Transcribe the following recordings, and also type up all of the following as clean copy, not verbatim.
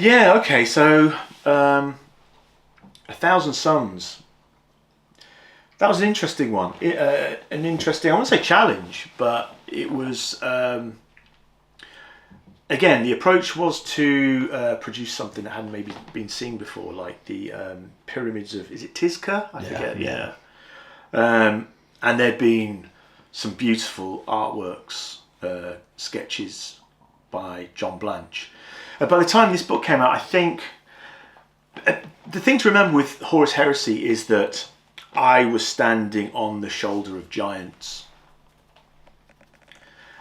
Yeah, okay, so A Thousand Suns. That was an interesting one. An interesting, I won't say challenge, but it was, again, the approach was to produce something that hadn't maybe been seen before, like the pyramids of, is it Tizca? I forget, yeah. And there'd been some beautiful artworks, sketches by John Blanche. By the time this book came out, I think, the thing to remember with Horus Heresy is that I was standing on the shoulder of giants,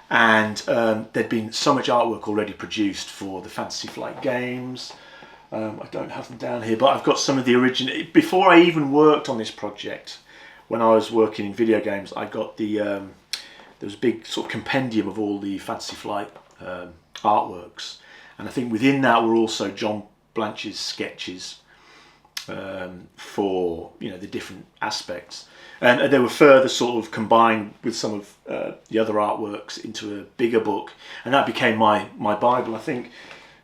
and there'd been so much artwork already produced for the Fantasy Flight games. I don't have them down here, but I've got some of the original. Before I even worked on this project, when I was working in video games, I got the there was a big sort of compendium of all the Fantasy Flight artworks, and I think within that were also John Blanche's sketches for the different aspects, and they were further sort of combined with some of the other artworks into a bigger book, and that became my Bible. I think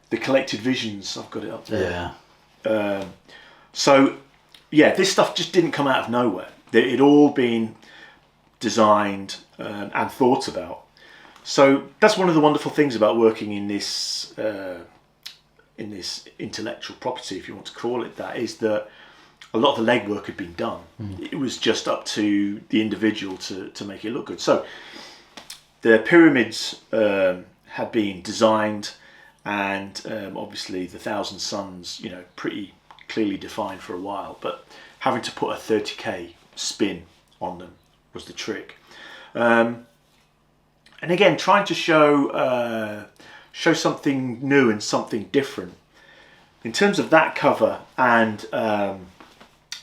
the Collected Visions, I've got it up there. So yeah, this stuff just didn't come out of nowhere. It'd all been designed and thought about. So that's one of the wonderful things about working in this intellectual property, if you want to call it that, is that a lot of the legwork had been done. It was just up to the individual to make it look good. So the pyramids had been designed, and obviously the Thousand Suns, pretty clearly defined for a while, but having to put a 30k spin on them was the trick. And again, trying to show something new and something different. In terms of that cover and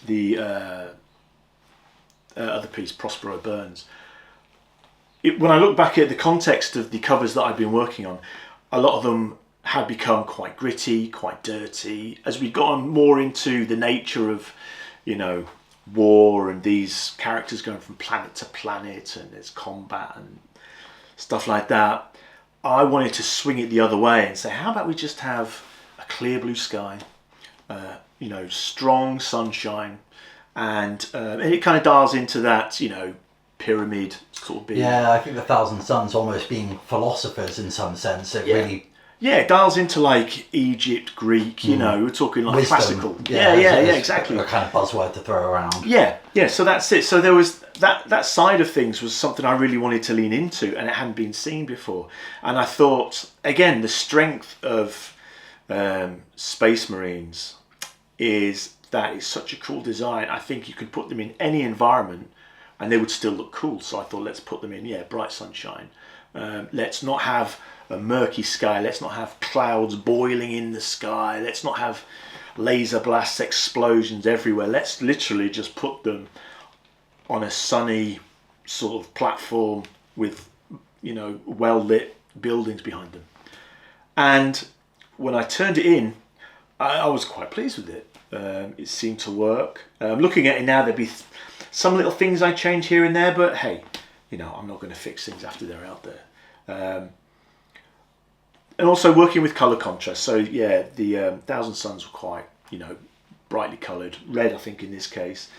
the other piece, Prospero Burns, when I look back at the context of the covers that I've been working on, a lot of them had become quite gritty, quite dirty, as we'd gotten more into the nature of, war and these characters going from planet to planet, and there's combat and stuff like that. I wanted to swing it the other way and say, how about we just have a clear blue sky, strong sunshine, and it kind of dials into that, pyramid sort of being. Yeah, I think the Thousand Suns almost being philosophers in some sense. It really. Yeah, it dials into like Egypt, Greek, we're talking like Wisdom. Classical. Yeah, exactly. A kind of buzzword to throw around. Yeah, so that's it. So there was that side of things was something I really wanted to lean into, and it hadn't been seen before. And I thought, again, the strength of Space Marines is that it's such a cool design. I think you could put them in any environment and they would still look cool. So I thought, let's put them in, bright sunshine. Let's not have a murky sky. Let's not have clouds boiling in the sky. Let's not have laser blasts, explosions everywhere. Let's literally just put them on a sunny sort of platform with, well lit buildings behind them. And when I turned it in, I was quite pleased with it. It seemed to work. Looking at it now, there'd be some little things I change here and there, but hey, I'm not going to fix things after they're out there. And also working with colour contrast. So yeah, the Thousand Suns were quite, brightly coloured. Red, I think, in this case.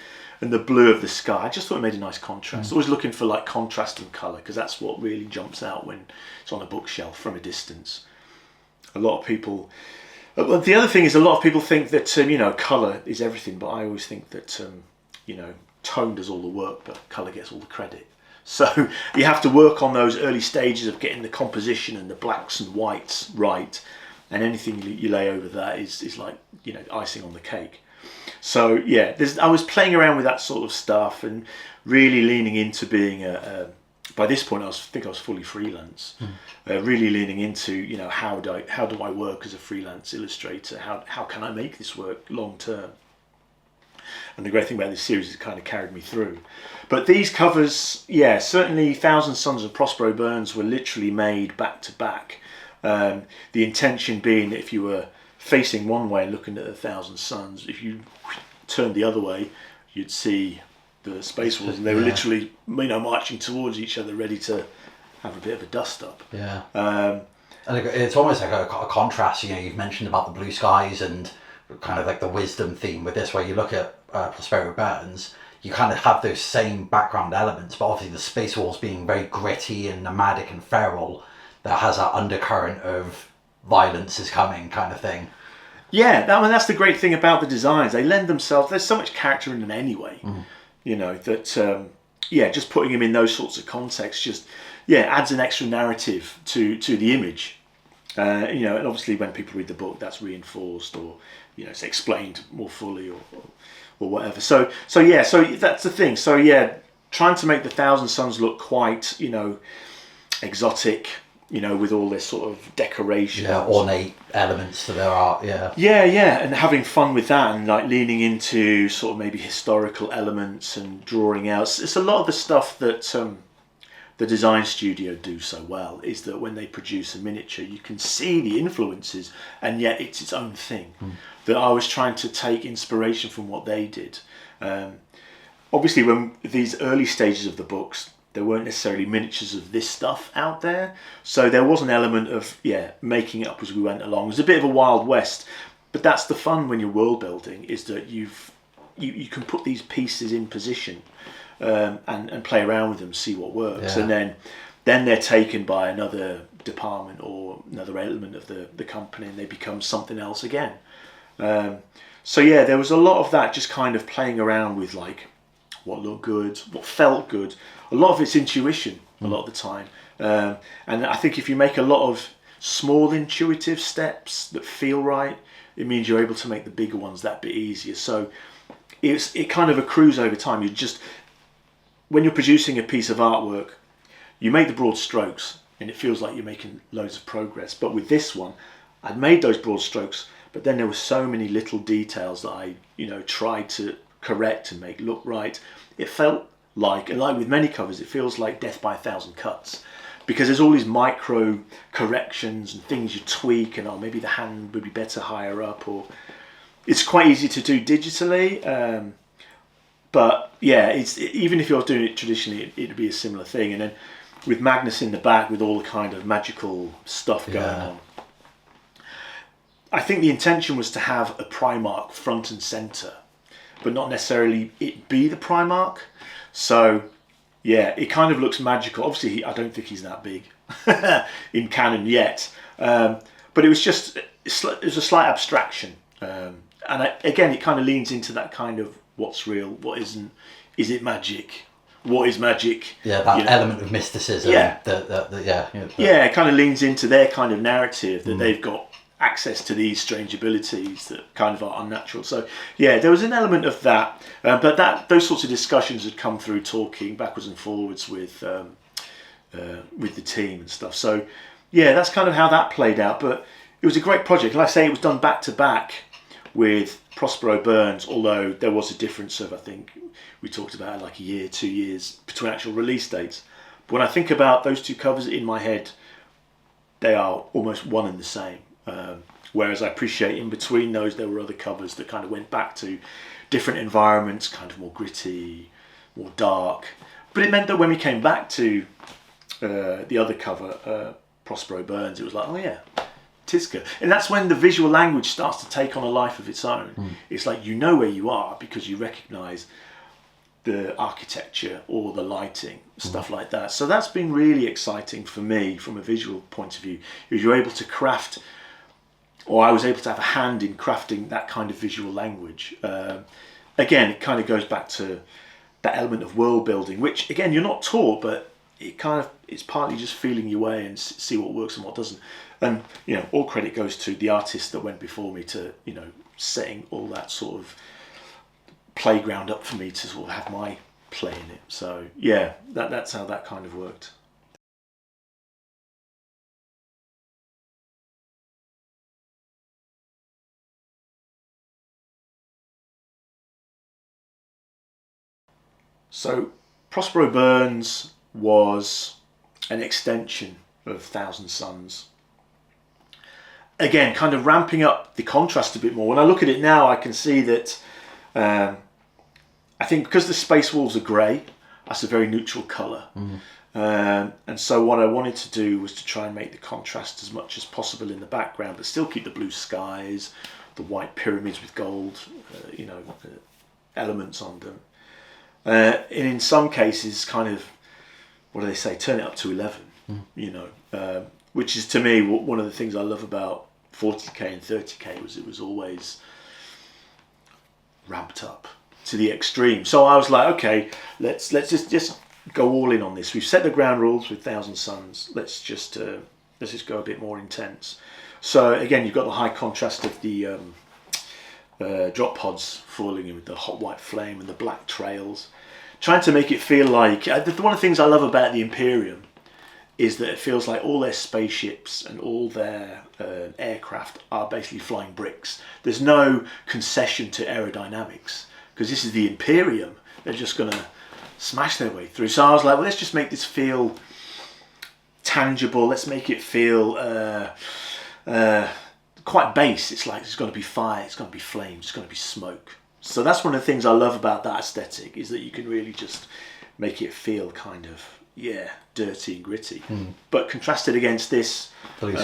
And the blue of the sky. I just thought it made a nice contrast. Always looking for like contrast and colour, because that's what really jumps out when it's on a bookshelf from a distance. A lot of people... Well, the other thing is a lot of people think that, colour is everything. But I always think that, tone does all the work, but colour gets all the credit. So you have to work on those early stages of getting the composition and the blacks and whites right, and anything you lay over that is like icing on the cake. So yeah, I was playing around with that sort of stuff and really leaning into being by this point I think I was fully freelance, really leaning into how do I work as a freelance illustrator? How can I make this work long term? And the great thing about this series is it kind of carried me through. But these covers, certainly Thousand Suns and Prospero Burns were literally made back to back. The intention being that if you were facing one way and looking at the Thousand Suns, if you turned the other way, you'd see the Space Wolves, and they were literally marching towards each other, ready to have a bit of a dust up. And it's almost like a contrast. You've mentioned about the blue skies and kind of like the wisdom theme with this, where you look at Prospero Burns, you kind of have those same background elements, but obviously the Space Wolves being very gritty and nomadic and feral, that has that undercurrent of violence is coming kind of thing. Yeah, that's the great thing about the designs. They lend themselves. There's so much character in them anyway. That just putting them in those sorts of contexts just adds an extra narrative to the image. And obviously when people read the book, that's reinforced or it's explained more fully or whatever. So that's the thing. So trying to make the Thousand Sons look quite exotic. With all this sort of decoration. Yeah, ornate elements to their art, Yeah, and having fun with that and like leaning into sort of maybe historical elements and drawing out. It's a lot of the stuff that the design studio do so well, is that when they produce a miniature, you can see the influences and yet it's its own thing. That I was trying to take inspiration from what they did. Obviously, when these early stages of the books, there weren't necessarily miniatures of this stuff out there. So there was an element of, making it up as we went along. It was a bit of a Wild West. But that's the fun when you're world building, is that you can put these pieces in position and play around with them, see what works. And then they're taken by another department or another element of the company and they become something else again. There was a lot of that, just kind of playing around with like what looked good, what felt good. A lot of it's intuition a lot of the time. And I think if you make a lot of small intuitive steps that feel right, it means you're able to make the bigger ones that bit easier. So it kind of accrues over time. When you're producing a piece of artwork, you make the broad strokes and it feels like you're making loads of progress. But with this one, I'd made those broad strokes, but then there were so many little details that I tried to correct and make look right. It felt like with many covers, it feels like Death by 1,000 Cuts, because there's all these micro corrections and things you tweak, and maybe the hand would be better higher up, or it's quite easy to do digitally. But even if you're doing it traditionally, it'd be a similar thing. And then with Magnus in the back, with all the kind of magical stuff going on, I think the intention was to have a Primarch front and center, but not necessarily it be the Primarch. So, it kind of looks magical. Obviously, I don't think he's that big in canon yet. But it was it was a slight abstraction. And again, it kind of leans into that kind of what's real, what isn't. Is it magic? What is magic? Yeah, that element of mysticism. It kind of leans into their kind of narrative that they've got access to these strange abilities that kind of are unnatural. So there was an element of that, but those sorts of discussions had come through talking backwards and forwards with the team and stuff. So that's kind of how that played out. But it was a great project. Like I say, it was done back to back with Prospero Burns, although there was a difference of, I think we talked about like a year, 2 years between actual release dates. But when I think about those two covers in my head, they are almost one and the same. Whereas I appreciate in between those there were other covers that kind of went back to different environments, kind of more gritty, more dark. But it meant that when we came back to the other cover, Prospero Burns, it was like, Tisca. And that's when the visual language starts to take on a life of its own. It's like you know where you are because you recognise the architecture or the lighting, stuff like that. So that's been really exciting for me from a visual point of view, is you're able to craft, or I was able to have a hand in crafting that kind of visual language. Again, it kind of goes back to that element of world building, which again, you're not taught, but it's partly just feeling your way and see what works and what doesn't. And, all credit goes to the artists that went before me to, setting all that sort of playground up for me to sort of have my play in it. So that's how that kind of worked. So Prospero Burns was an extension of Thousand Sons. Again, kind of ramping up the contrast a bit more. When I look at it now, I can see that I think because the Space Wolves are grey, that's a very neutral colour. And so what I wanted to do was to try and make the contrast as much as possible in the background, but still keep the blue skies, the white pyramids with gold, elements on them. And in some cases, kind of, what do they say, turn it up to 11, which is to me one of the things I love about 40k and 30k was it was always ramped up to the extreme. So I was like, okay, let's just go all in on this. We've set the ground rules with Thousand Suns. Let's just go a bit more intense. So again, you've got the high contrast of the drop pods falling in with the hot white flame and the black trails, trying to make it feel like one of the things I love about the Imperium is that it feels like all their spaceships and all their aircraft are basically flying bricks. There's no concession to aerodynamics because this is the Imperium. They're just going to smash their way through. So I was like, well, let's just make this feel tangible. Let's make it feel quite base. It's like it's going to be fire, it's going to be flames, it's going to be smoke. So that's one of the things I love about that aesthetic is that you can really just make it feel kind of dirty and gritty, but contrasted against this blue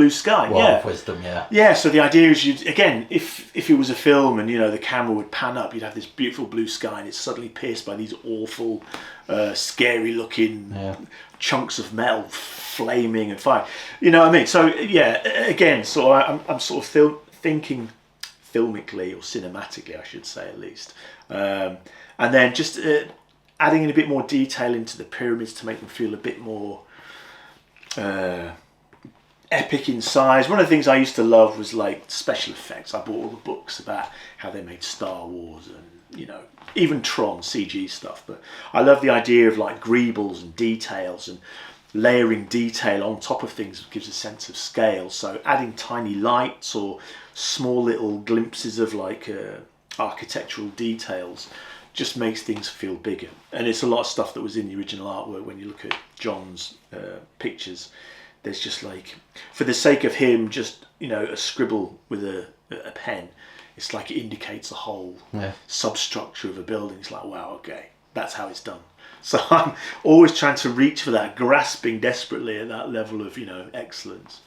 sky, world of wisdom. So the idea is, if it was a film and the camera would pan up, you'd have this beautiful blue sky and it's suddenly pierced by these awful scary looking chunks of metal flaming and fire, you know what I mean? So again, so I'm sort of thinking filmically or cinematically, I should say, at least, and then just adding in a bit more detail into the pyramids to make them feel a bit more epic in size. One of the things I used to love was like special effects. I bought all the books about how they made Star Wars and even Tron CG stuff, but I love the idea of like greebles and details and layering detail on top of things gives a sense of scale. So adding tiny lights or small little glimpses of like architectural details just makes things feel bigger. And it's a lot of stuff that was in the original artwork. When you look at John's pictures, there's just like, for the sake of him, just a scribble with a pen, it's like it indicates the whole substructure of a building. It's like, wow, okay, that's how it's done. So I'm always trying to reach for that, grasping desperately at that level of excellence.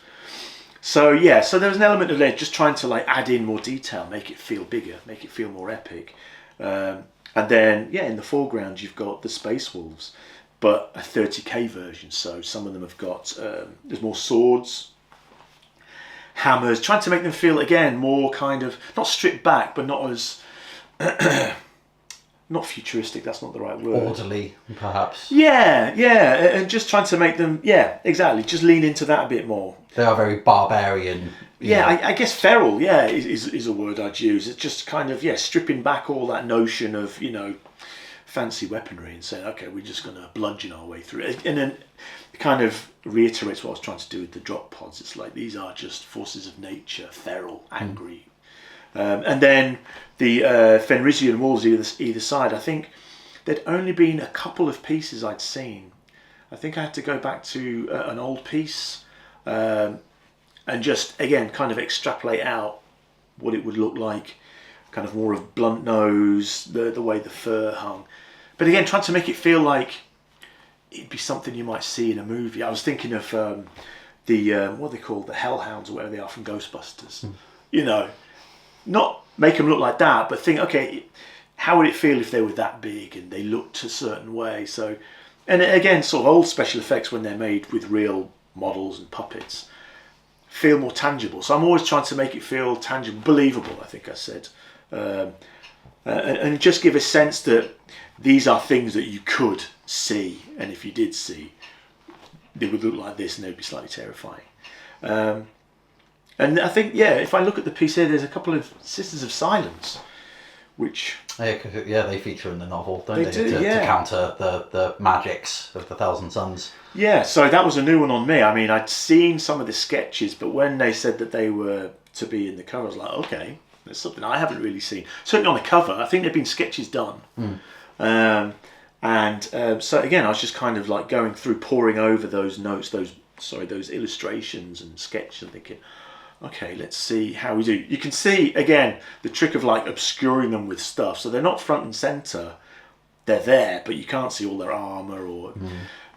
So so there was an element of there, just trying to like add in more detail, make it feel bigger, make it feel more epic. And then, in the foreground, you've got the Space Wolves, but a 30k version. So some of them have got, there's more swords, hammers, trying to make them feel, again, more kind of, not stripped back, but not as, not futuristic, that's not the right word. Orderly, perhaps. And just trying to make them, exactly, just lean into that a bit more. They are very barbarian. I guess feral, is a word I'd use. It's just kind of, stripping back all that notion of, fancy weaponry and saying, okay, we're just going to bludgeon our way through it. And then it kind of reiterates what I was trying to do with the drop pods. It's like, these are just forces of nature, feral, angry. And then the Fenrisian walls either side, I think there'd only been a couple of pieces I'd seen. I think I had to go back to an old piece and just, again, kind of extrapolate out what it would look like, kind of more of blunt nose, the way the fur hung. But again, trying to make it feel like it'd be something you might see in a movie. I was thinking of the, what are they called, the Hellhounds or whatever they are from Ghostbusters. Not make them look like that, but think, okay, how would it feel if they were that big and they looked a certain way? So, and again, sort of old special effects when they're made with real models and puppets feel more tangible. So I'm always trying to make it feel tangible, believable, I think I said. And just give a sense that these are things that you could see, and if you did see, they would look like this and they'd be slightly terrifying. And I think, if I look at the piece here, there's a couple of Sisters of Silence, which... they feature in the novel, don't they? Do, to counter the magics of the Thousand Suns. Yeah, so that was a new one on me. I mean, I'd seen some of the sketches, but when they said that they were to be in the cover, I was like, okay, there's something I haven't really seen. Certainly on the cover, I think there'd been sketches done. So again, I was just kind of like going through, poring over those notes, those illustrations and sketches, and thinking, okay, let's see how we do. You can see, again, the trick of like obscuring them with stuff. So they're not front and center. They're there, but you can't see all their armor or...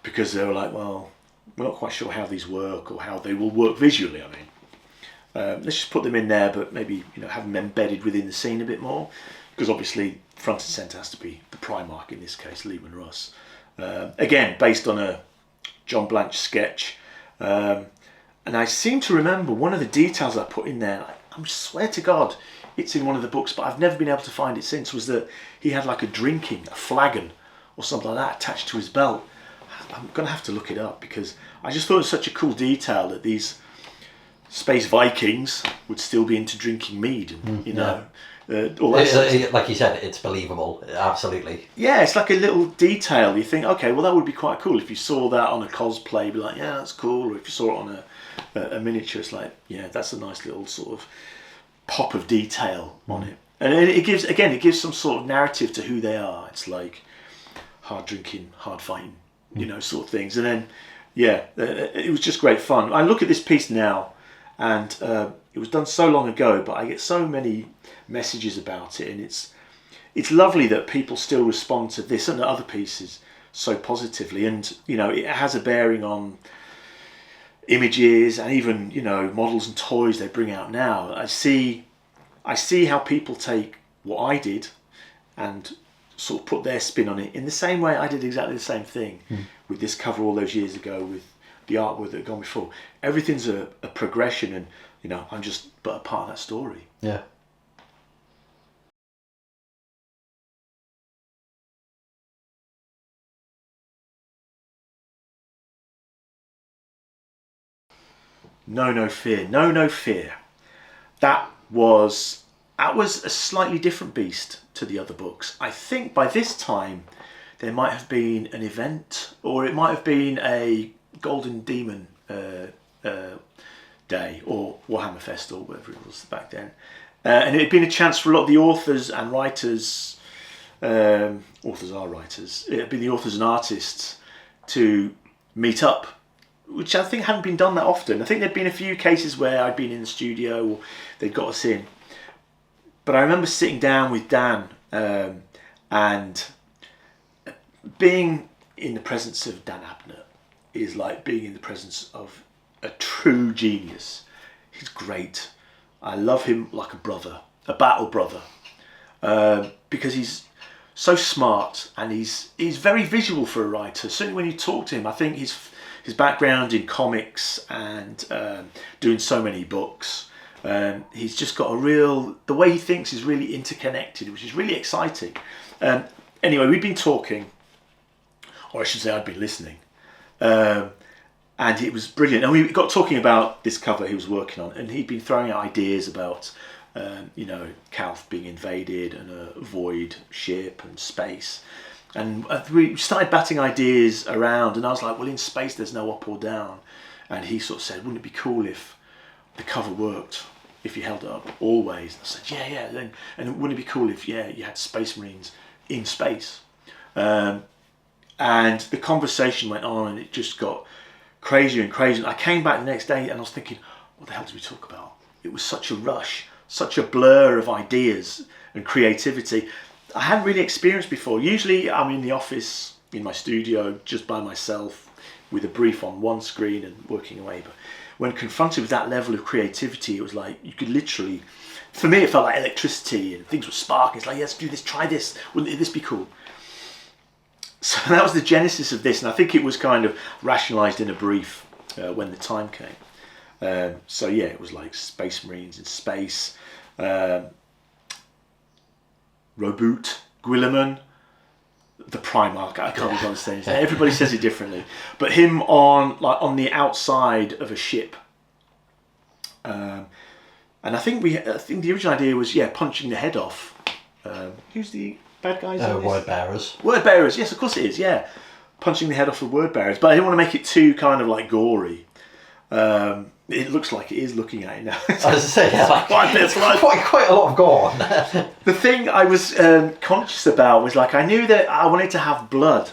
because they were like, well, we're not quite sure how these work or how they will work visually. I mean, let's just put them in there, but maybe have them embedded within the scene a bit more, because obviously front and centre has to be the Primarch, in this case, Lehman Russ. Again, based on a John Blanche sketch. And I seem to remember one of the details I put in there, I swear to God, it's in one of the books, but I've never been able to find it since, was that he had like a flagon or something like that attached to his belt. I'm going to have to look it up, because I just thought it was such a cool detail that these space Vikings would still be into drinking mead and, all that like you said, it's believable, absolutely. Yeah, it's like a little detail. You think, okay, well, that would be quite cool if you saw that on a cosplay. You'd be like, yeah, that's cool. Or if you saw it on a miniature, it's like, yeah, that's a nice little sort of pop of detail on it. And it gives some sort of narrative to who they are. It's like hard drinking, hard fighting, sort of things. And then, yeah, it was just great fun. I look at this piece now, and it was done so long ago, but I get so many messages about it, and it's lovely that people still respond to this and other pieces so positively. And it has a bearing on images and even models and toys they bring out now. I see how people take what I did and sort of put their spin on it in the same way I did exactly the same thing with this cover all those years ago, with the artwork that had gone before. Everything's a progression, and I'm just but a part of that story. Yeah. No fear. No fear. That was a slightly different beast to the other books. I think by this time there might have been an event, or it might have been a Golden Demon Day, or Warhammer Fest, or whatever it was back then. And it had been a chance for a lot of the authors and writers, authors are writers, it had been the authors and artists to meet up, which I think hadn't been done that often. I think there'd been a few cases where I'd been in the studio or they'd got us in. But I remember sitting down with Dan and being in the presence of Dan Abnett is like being in the presence of a true genius. He's great. I love him like a brother, a battle brother, because he's so smart, and he's very visual for a writer. Certainly when you talk to him, I think his background in comics and doing so many books, he's just got the way he thinks is really interconnected, which is really exciting. Anyway, we'd been talking, or I should say I'd been listening, and it was brilliant. And we got talking about this cover he was working on, and he'd been throwing out ideas about Calth being invaded and a void ship and space. And we started batting ideas around, and I was like, well, in space there's no up or down. And he sort of said, wouldn't it be cool if the cover worked, if you held it up always? And I said, yeah. And wouldn't it be cool if, you had Space Marines in space? And the conversation went on, and it just got crazier and crazier. I came back the next day, and I was thinking, what the hell did we talk about? It was such a rush, such a blur of ideas and creativity I hadn't really experienced before. Usually I'm in the office, in my studio, just by myself, with a brief on one screen and working away. But when confronted with that level of creativity, it was like you could literally, for me it felt like electricity and things were sparking. It's like, let's do this, try this, wouldn't this be cool? So that was the genesis of this, and I think it was kind of rationalised in a brief when the time came. So yeah, it was like Space Marines in space, Roboute, Guilliman, the Primarch. I can't even understand his name. Everybody says it differently, but him on the outside of a ship. And I think the original idea was punching the head off. Who's the bad guys? Word bearers. Word bearers. Yes, of course it is. Yeah, punching the head off of word bearers. But I didn't want to make it too kind of like gory. It looks like it is looking at it now. I was going to say, quite a lot of gore on there. The thing I was conscious about was like I knew that I wanted to have blood,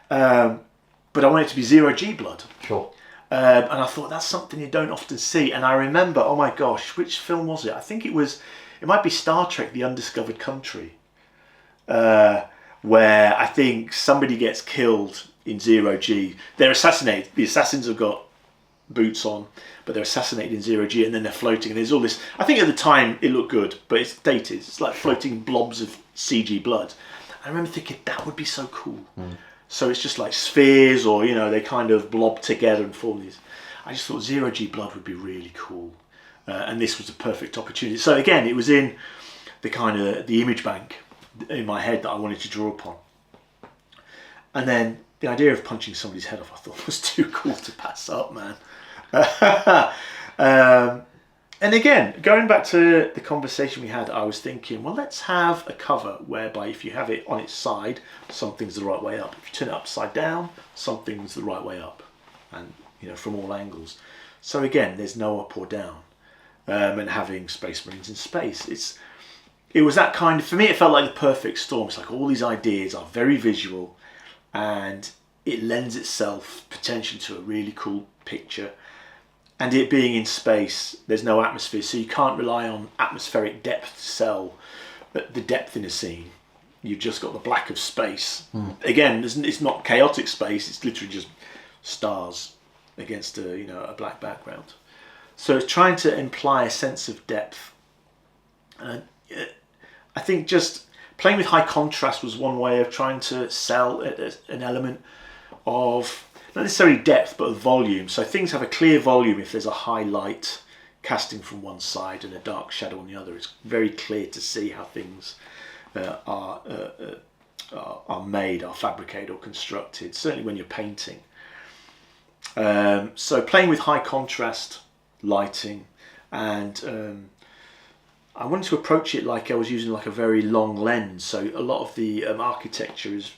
but I wanted it to be 0G blood. Sure. And I thought that's something you don't often see. And I remember, oh my gosh, which film was it? I think it might be Star Trek: The Undiscovered Country, where I think somebody gets killed in 0G. They're assassinated. The assassins have got boots on, but they're assassinated in 0G, and then they're floating, and there's all this. I think at the time it looked good, but it's dated. It's like floating blobs of CG blood. I remember thinking that would be so cool. So it's just like spheres, or they kind of blob together and form these. I just thought 0G blood would be really cool, and this was a perfect opportunity. So again, it was in the kind of the image bank in my head that I wanted to draw upon, and then the idea of punching somebody's head off I thought was too cool to pass up, man. And again, going back to the conversation we had, I was thinking, well, let's have a cover whereby if you have it on its side, something's the right way up. If you turn it upside down, something's the right way up, and from all angles. So again, there's no up or down, and having Space Marines in space, it was that kind of, for me, it felt like the perfect storm. It's like all these ideas are very visual, and it lends itself potentially to a really cool picture. And it being in space, there's no atmosphere, so you can't rely on atmospheric depth to sell the depth in a scene. You've just got the black of space. Again, it's not chaotic space, it's literally just stars against a black background. So it's trying to imply a sense of depth. And I think just playing with high contrast was one way of trying to sell an element of not necessarily depth, but of volume. So things have a clear volume if there's a high light casting from one side and a dark shadow on the other. It's very clear to see how things are made, are fabricated or constructed, certainly when you're painting. So playing with high contrast lighting, and I wanted to approach it like I was using like a very long lens. So a lot of the architecture is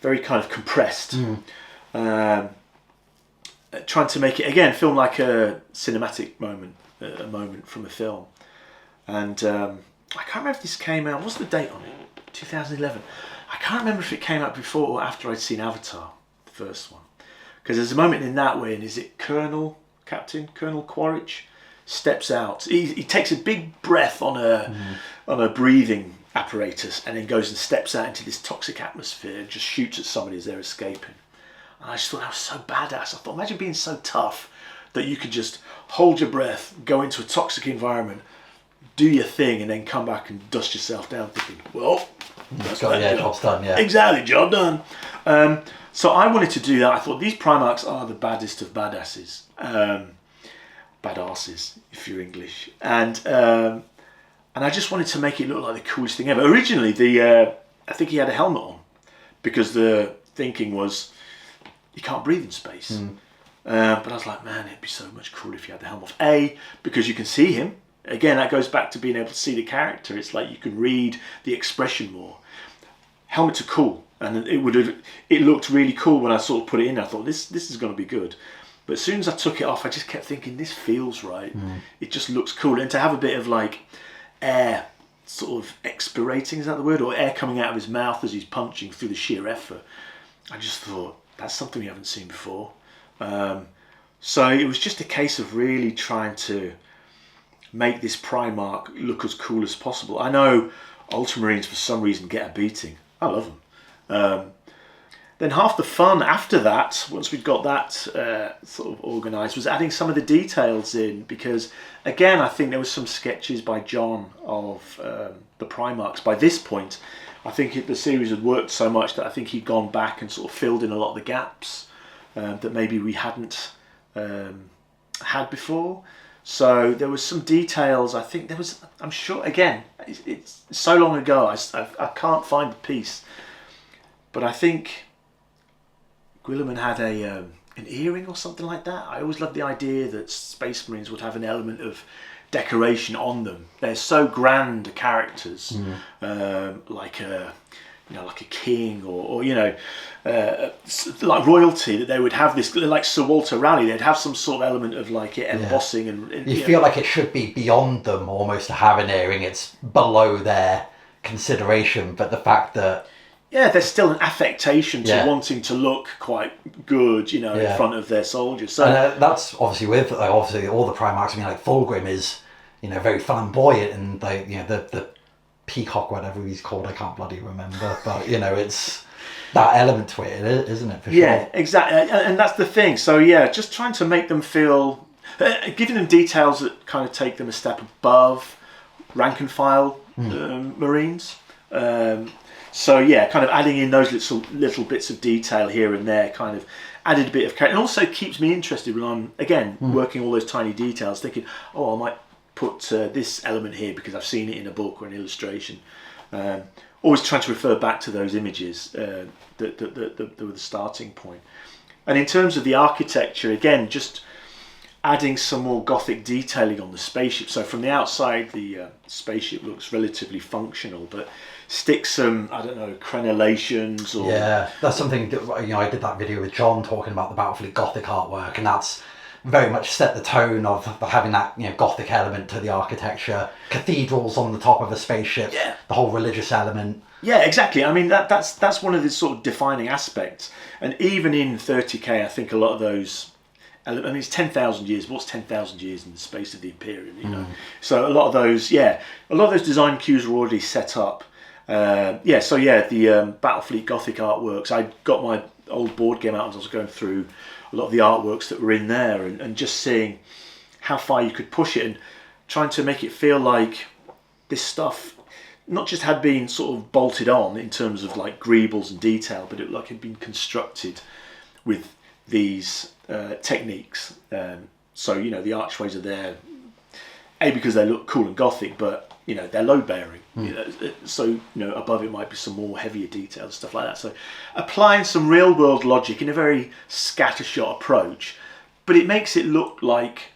very kind of compressed. Trying to make it again feel like a cinematic moment, a moment from a film. And I can't remember if this came out. What's the date on it? 2011. I can't remember if it came out before or after I'd seen Avatar, the first one. Because there's a moment in that when is it Colonel Quaritch steps out. He takes a big breath on a breathing apparatus, and then goes and steps out into this toxic atmosphere and just shoots at somebody as they're escaping. And I just thought that was so badass. I thought, imagine being so tough that you could just hold your breath, go into a toxic environment, do your thing, and then come back and dust yourself down thinking, well, that's job's done, yeah. Exactly, job done. So I wanted to do that. I thought these Primarchs are the baddest of badasses. Badasses, if you're English. And I just wanted to make it look like the coolest thing ever. Originally, I think he had a helmet on, because the thinking was, you can't breathe in space. But I was like, man, it'd be so much cooler if you had the helmet off. Because you can see him. Again, that goes back to being able to see the character. It's like you can read the expression more. Helmets are cool, and it looked really cool when I sort of put it in. I thought this is going to be good. But as soon as I took it off, I just kept thinking, this feels right. It just looks cool. And to have a bit of like air sort of expirating, is that the word? Or air coming out of his mouth as he's punching through the sheer effort. I just thought, that's something we haven't seen before. So it was just a case of really trying to make this Primarch look as cool as possible. I know Ultramarines for some reason get a beating. I love them. Then half the fun after that, once we'd got that sort of organised, was adding some of the details in, because again, I think there was some sketches by John of the Primarchs. By this point, I think the series had worked so much that I think he'd gone back and sort of filled in a lot of the gaps that maybe we hadn't had before. So there was some details. I think there was, I'm sure, again, it's so long ago, I can't find the piece. But I think Guilliman had an earring or something like that. I always loved the idea that Space Marines would have an element of decoration on them. They're so grand characters, like a king or like royalty, that they would have this, like Sir Walter Raleigh, they'd have some sort of element of like embossing and you feel like it should be beyond them almost to have an earring. It's below their consideration, but the fact that there's still an affectation to wanting to look quite good, in front of their soldiers. So that's obviously with obviously all the Primarchs. I mean, like Fulgrim is, very flamboyant, and the peacock, whatever he's called, I can't bloody remember. But it's that element to it, isn't it? For sure. Yeah, exactly, and that's the thing. So yeah, just trying to make them feel, giving them details that kind of take them a step above rank and file Marines. So yeah, kind of adding in those little bits of detail here and there, kind of added a bit of character, and also keeps me interested when I'm again working all those tiny details, thinking, oh, I might put this element here because I've seen it in a book or an illustration. Always trying to refer back to those images that were the starting point. And in terms of the architecture, again, just adding some more Gothic detailing on the spaceship. So from the outside, the spaceship looks relatively functional, but stick some, I don't know, crenellations or... Yeah, that's something that, I did that video with John talking about the Battlefleet Gothic artwork, and that's very much set the tone of having that Gothic element to the architecture, cathedrals on the top of a spaceship, the whole religious element. Yeah, exactly. I mean, that's one of the sort of defining aspects. And even in 30k, I think a lot of those... I mean, it's 10,000 years. What's 10,000 years in the space of the Imperium, So a lot of those design cues are already set up. The Battlefleet Gothic artworks. I got my old board game out and I was going through a lot of the artworks that were in there and just seeing how far you could push it and trying to make it feel like this stuff not just had been sort of bolted on in terms of like greebles and detail, but it like had been constructed with these techniques. So the archways are there, because they look cool and Gothic, but they're load bearing. So above it might be some more heavier details, stuff like that. So applying some real world logic in a very scattershot approach, but it makes it look like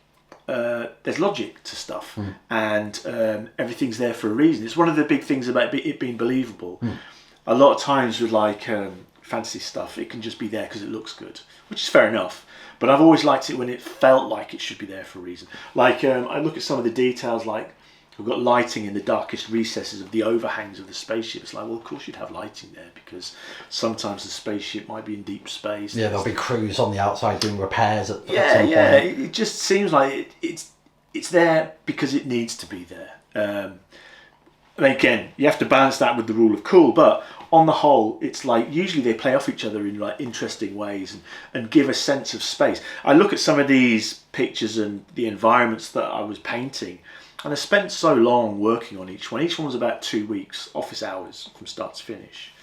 there's logic to stuff and everything's there for a reason. It's one of the big things about it being believable. A lot of times with like fantasy stuff, it can just be there because it looks good, which is fair enough. But I've always liked it when it felt like it should be there for a reason. Like I look at some of the details, like we've got lighting in the darkest recesses of the overhangs of the spaceship. It's like, well, of course you'd have lighting there because sometimes the spaceship might be in deep space. Yeah, there'll be crews on the outside doing repairs at some point. It just seems like it's there because it needs to be there. And again, you have to balance that with the rule of cool, but on the whole, it's like usually they play off each other in like interesting ways and give a sense of space. I look at some of these pictures and the environments that I was painting, and I spent so long working on each one. Each one was about 2 weeks, office hours from start to finish.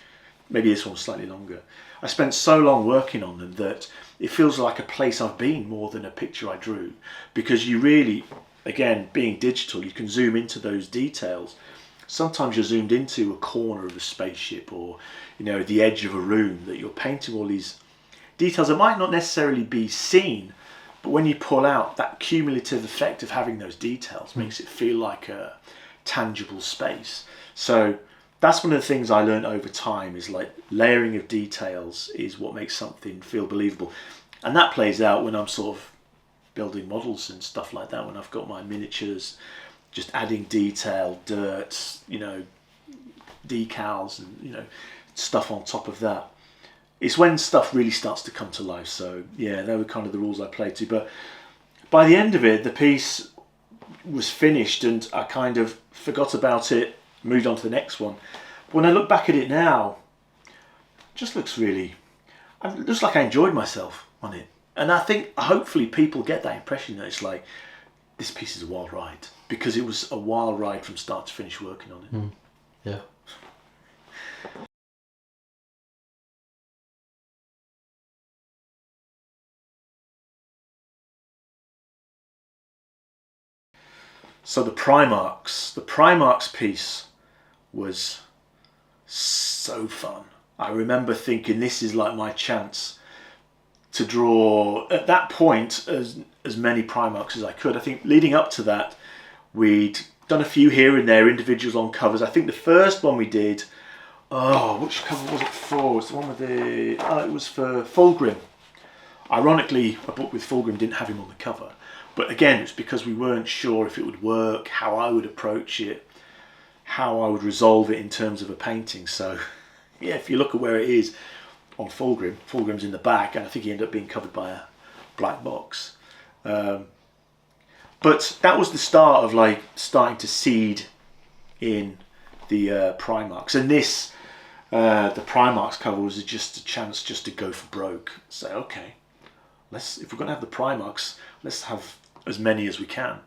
Maybe this one was slightly longer. I spent so long working on them that it feels like a place I've been more than a picture I drew, because you really, again, being digital, you can zoom into those details. Sometimes you're zoomed into a corner of a spaceship or, the edge of a room, that you're painting all these details that might not necessarily be seen, but when you pull out, that cumulative effect of having those details makes it feel like a tangible space. So that's one of the things I learned over time, is like layering of details is what makes something feel believable. And that plays out when I'm sort of building models and stuff like that, when I've got my miniatures, just adding detail, dirt, decals and, stuff on top of that. It's when stuff really starts to come to life. So yeah, they were kind of the rules I played to. But by the end of it, the piece was finished and I kind of forgot about it, moved on to the next one. But when I look back at it now, it just looks like I enjoyed myself on it. And I think hopefully people get that impression that it's like, this piece is a wild ride, because it was a wild ride from start to finish working on it. Yeah. So the Primarchs piece was so fun. I remember thinking, this is like my chance to draw at that point as many Primarchs as I could. I think leading up to that, we'd done a few here and there, individuals on covers. I think the first one we did, which cover was it for? It was the one with it was for Fulgrim. Ironically, a book with Fulgrim didn't have him on the cover. But again, it's because we weren't sure if it would work, how I would approach it, how I would resolve it in terms of a painting. So yeah, if you look at where it is on Fulgrim's in the back, and I think he ended up being covered by a black box. But that was the start of like starting to seed in the Primarchs. And this, the Primarchs cover was just a chance just to go for broke. Say, okay, if we're going to have the Primarchs, let's have as many as we can.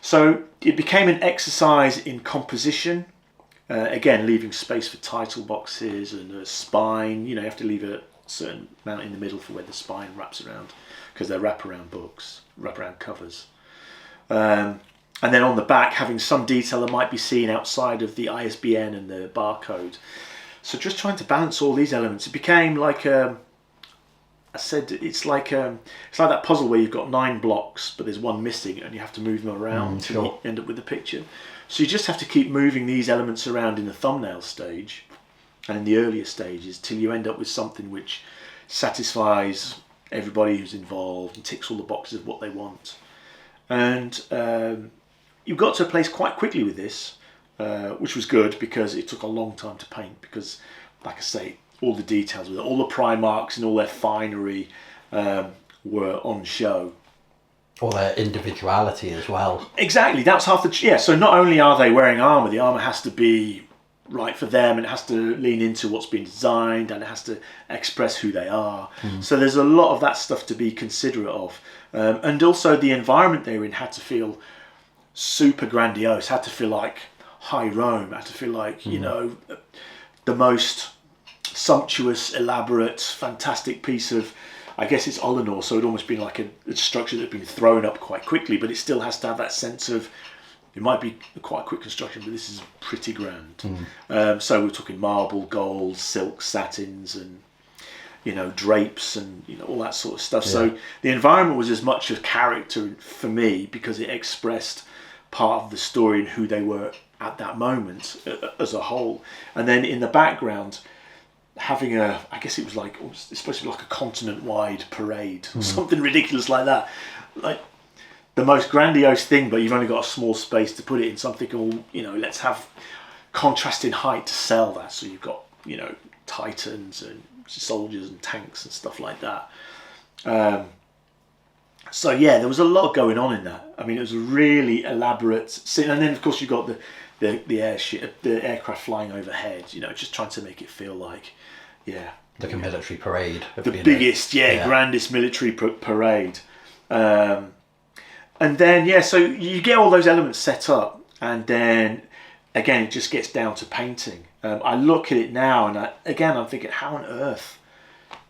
So it became an exercise in composition. Again, leaving space for title boxes and a spine. You have to leave a certain amount in the middle for where the spine wraps around, because they're wraparound books, wraparound covers. And then on the back, having some detail that might be seen outside of the ISBN and the barcode. So just trying to balance all these elements. It became like it's like that puzzle where you've got 9 blocks, but there's one missing, and you have to move them around until you end up with the picture. So you just have to keep moving these elements around in the thumbnail stage and in the earlier stages till you end up with something which satisfies everybody who's involved and ticks all the boxes of what they want. And you got to a place quite quickly with this, which was good because it took a long time to paint, because, like I say, all the details with it, all the Primarchs and all their finery were on show. Or their individuality as well. Exactly, that's half the... so not only are they wearing armour, the armour has to be right for them, and it has to lean into what's been designed, and it has to express who they are. So there's a lot of that stuff to be considerate of. And also the environment they were in had to feel super grandiose, had to feel like High Rome, had to feel like, the most sumptuous, elaborate, fantastic piece of... I guess it's Olenor, so it'd almost been like a structure that had been thrown up quite quickly, but it still has to have that sense of, it might be quite a quick construction, but this is pretty grand. So we're talking marble, gold, silk, satins, and drapes, and all that sort of stuff. So the environment was as much a character for me, because it expressed part of the story and who they were at that moment as a whole. And then in the background, having I guess it was like, it's supposed to be like a continent-wide parade, or something ridiculous like that. Like the most grandiose thing, but you've only got a small space to put it in. Something all, let's have contrasting height to sell that. So you've got, titans and soldiers and tanks and stuff like that. So yeah, there was a lot going on in that. I mean, it was a really elaborate scene. And then of course you've got the aircraft flying overhead, just trying to make it feel like, like a military parade. The biggest, grandest military parade. And then, so you get all those elements set up, and then, again, it just gets down to painting. I look at it now, and I'm thinking, how on earth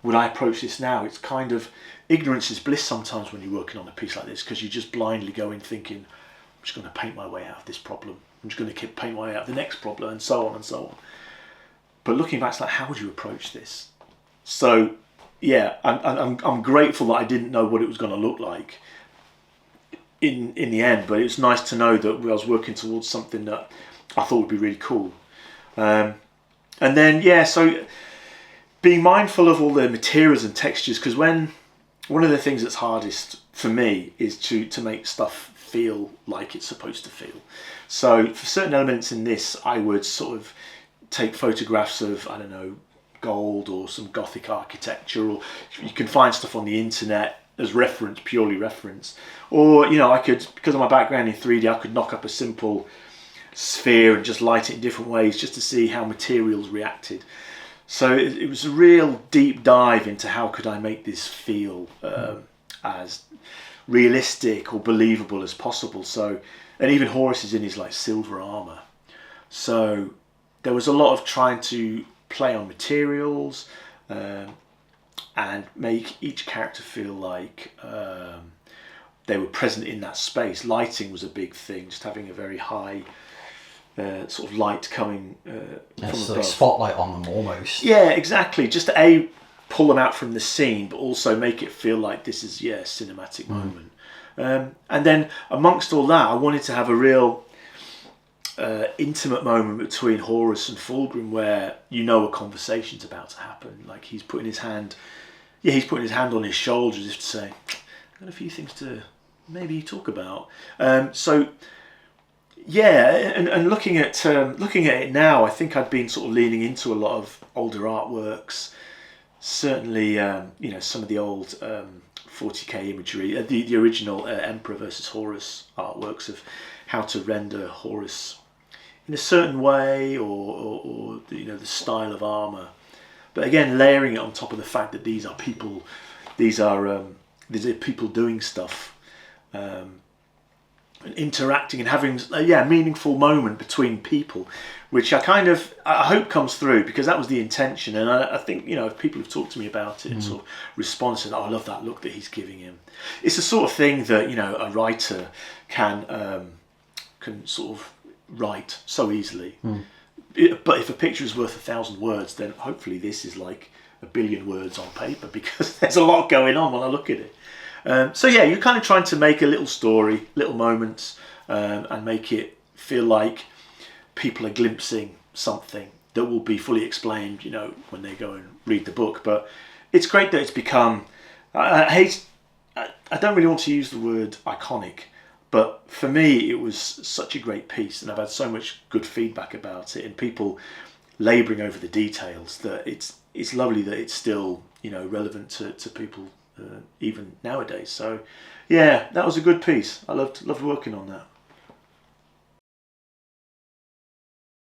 would I approach this now? It's kind of, ignorance is bliss sometimes when you're working on a piece like this, because you just blindly go in thinking, I'm just going to paint my way out of this problem. I'm just going to paint my way out of the next problem, and so on and so on. But looking back, it's like, how would you approach this? So, I'm grateful that I didn't know what it was going to look like in the end. But it's nice to know that I was working towards something that I thought would be really cool. And then, so being mindful of all the materials and textures, because one of the things that's hardest for me is to make stuff feel like it's supposed to feel. So for certain elements in this, I would sort of take photographs of, I don't know, gold or some Gothic architecture, or you can find stuff on the internet as reference, purely reference. Or, I could, because of my background in 3D, I could knock up a simple sphere and just light it in different ways just to see how materials reacted. So it was a real deep dive into how could I make this feel as realistic or believable as possible. So, and even Horus is in his like silver armor, so there was a lot of trying to play on materials and make each character feel like they were present in that space. Lighting was a big thing, just having a very high sort of light coming from above. Like spotlight on them almost. Yeah, exactly. Just to pull them out from the scene, but also make it feel like this is a cinematic moment. And then amongst all that, I wanted to have a real intimate moment between Horus and Fulgrim, where a conversation's about to happen. Like he's putting his hand on his shoulder as if to say, I've got a few things to maybe talk about. And looking at it now, I think I'd been sort of leaning into a lot of older artworks. Certainly, some of the old 40k imagery, the original Emperor versus Horus artworks of how to render Horus in a certain way, or you know, the style of armor. But again, layering it on top of the fact that these are people, these are people doing stuff, and interacting and having a meaningful moment between people, which I hope comes through, because that was the intention. And I think, you know, if people have talked to me about it and sort of responded, oh, I love that look that he's giving him. It's the sort of thing that, you know, a writer can sort of write so easily. But if a picture is worth 1,000 words, then hopefully this is like 1 billion words on paper, because there's a lot going on when I look at it. So yeah, you're kind of trying to make a little story, little moments, and make it feel like people are glimpsing something that will be fully explained, you know, when they go and read the book. But it's great that it's become, I don't really want to use the word iconic, but for me it was such a great piece, and I've had so much good feedback about it, and people labouring over the details, that it's lovely that it's still, you know, relevant to people even nowadays. So yeah, that was a good piece. I loved working on that.